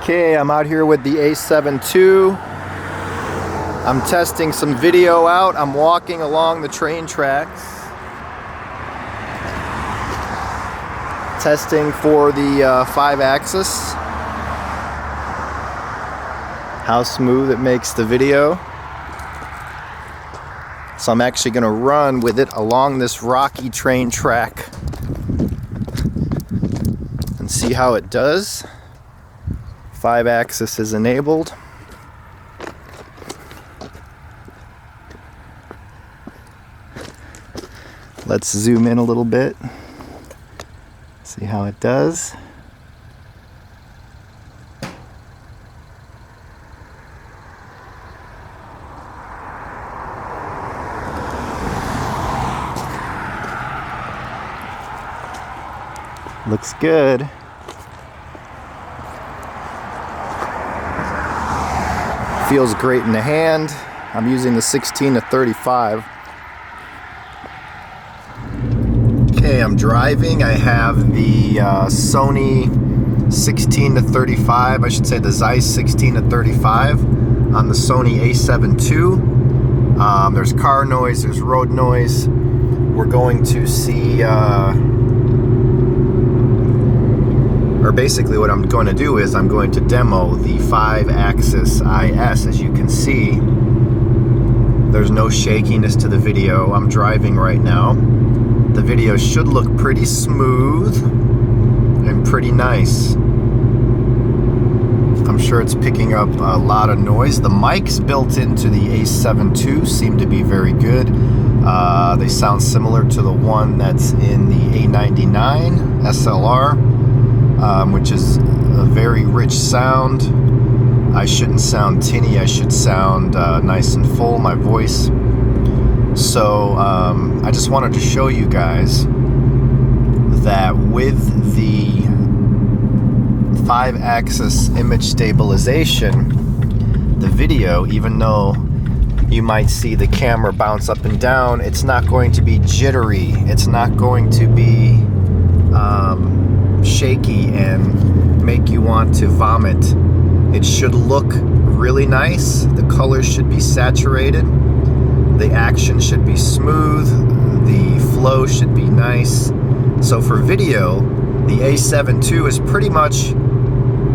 Okay, I'm out here with the A7II. I'm testing some video out. I'm walking along the train tracks, testing for the 5-axis, how smooth it makes the video. So I'm actually going to run with it along this rocky train track and see how it does. 5-axis is enabled. Let's zoom in a little bit, see how it does. Looks good. Feels great in the hand. I'm using the 16 to 35. Okay, I'm driving. I have the Sony 16 to 35, I should say the Zeiss 16 to 35 on the Sony A7II. There's car noise, there's road noise. We're going to see, or basically what I'm going to do is I'm going to demo the 5-axis IS. As you can see, there's no shakiness to the video. I'm driving right now. The video should look pretty smooth and pretty nice. I'm sure it's picking up a lot of noise. The mics built into the A7II seem to be very good. They sound similar to the one that's in the A99 SLR, which is a very rich sound. I shouldn't sound tinny, I should sound nice and full, my voice. So I just wanted to show you guys that with the 5-axis image stabilization, the video, even though you might see the camera bounce up and down, it's not going to be jittery. It's not going to be shaky and make you want to vomit. It should look really nice. The colors should be saturated. The action should be smooth, the flow should be nice. So for video, the A7II is pretty much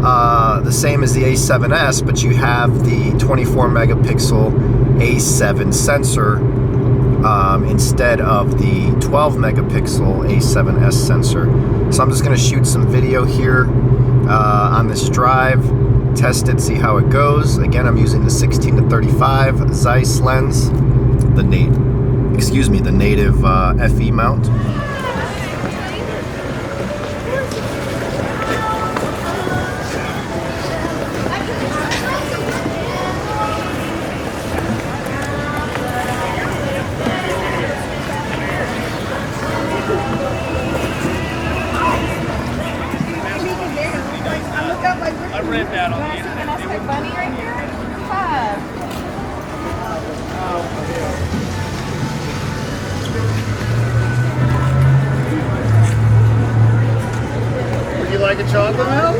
the same as the A7s, but you have the 24 megapixel A7 sensor instead of the 12 megapixel A7s sensor. So I'm just going to shoot some video here on this drive, test it, see how it goes. Again, I'm using the 16 to 35 Zeiss lens. The native FE mount. I read that on the internet. And that's my bunny right here. Huff. Would you like a chocolate milk?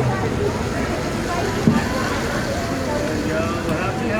There you go. Happy.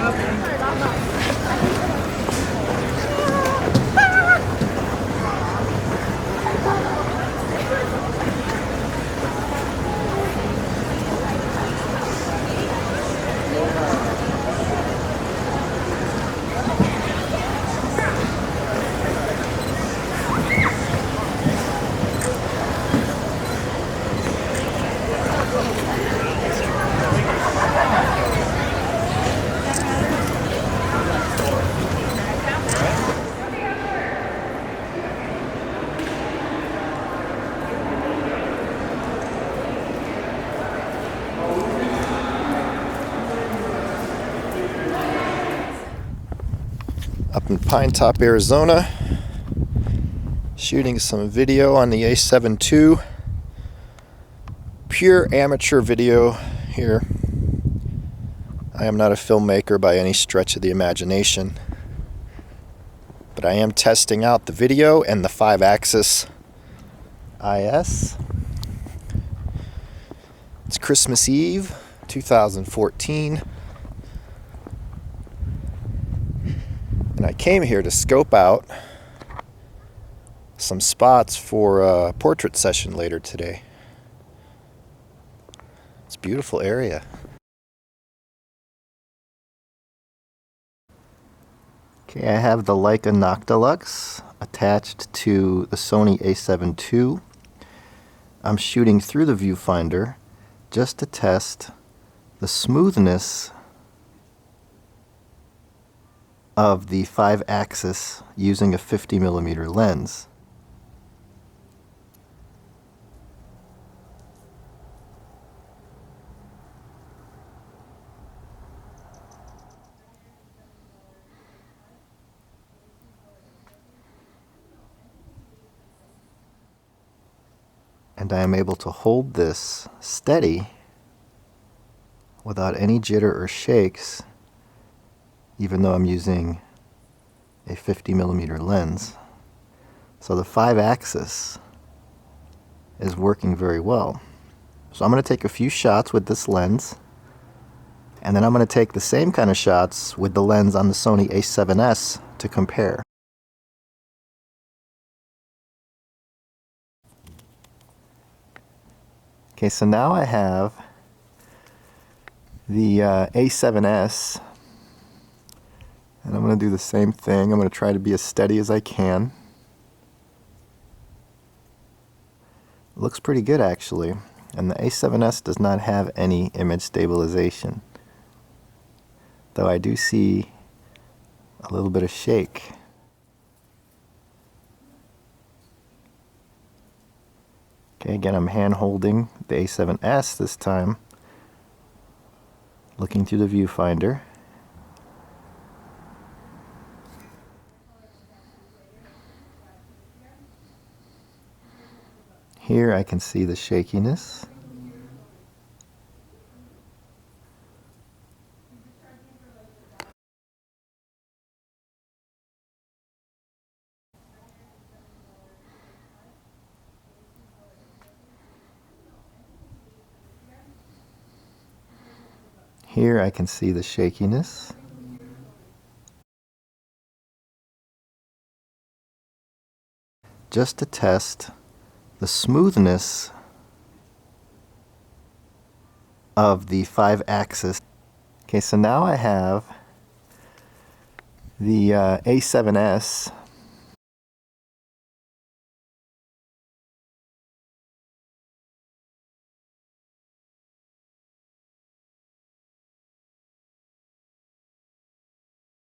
Up in Pine Top, Arizona, shooting some video on the A7II. Pure amateur video here. I am not a filmmaker by any stretch of the imagination, but I am testing out the video and the 5-axis IS. It's Christmas Eve 2014. And I came here to scope out some spots for a portrait session later today. It's a beautiful area. Okay, I have the Leica Noctilux attached to the Sony A7II. I'm shooting through the viewfinder just to test the smoothness of the 5-axis using a 50mm lens. And I am able to hold this steady without any jitter or shakes, even though I'm using a 50mm lens. So the 5-axis is working very well. So I'm going to take a few shots with this lens, and then I'm going to take the same kind of shots with the lens on the Sony A7S to compare. Okay, so now I have the A7S, and I'm going to do the same thing. I'm going to try to be as steady as I can. It looks pretty good actually, and the A7S does not have any image stabilization, though I do see a little bit of shake. Okay, again, I'm hand holding the A7S this time, looking through the viewfinder. Here I can see the shakiness. Here I can see the shakiness. Just to test the smoothness of the 5-axis. Okay, so now I have the A7S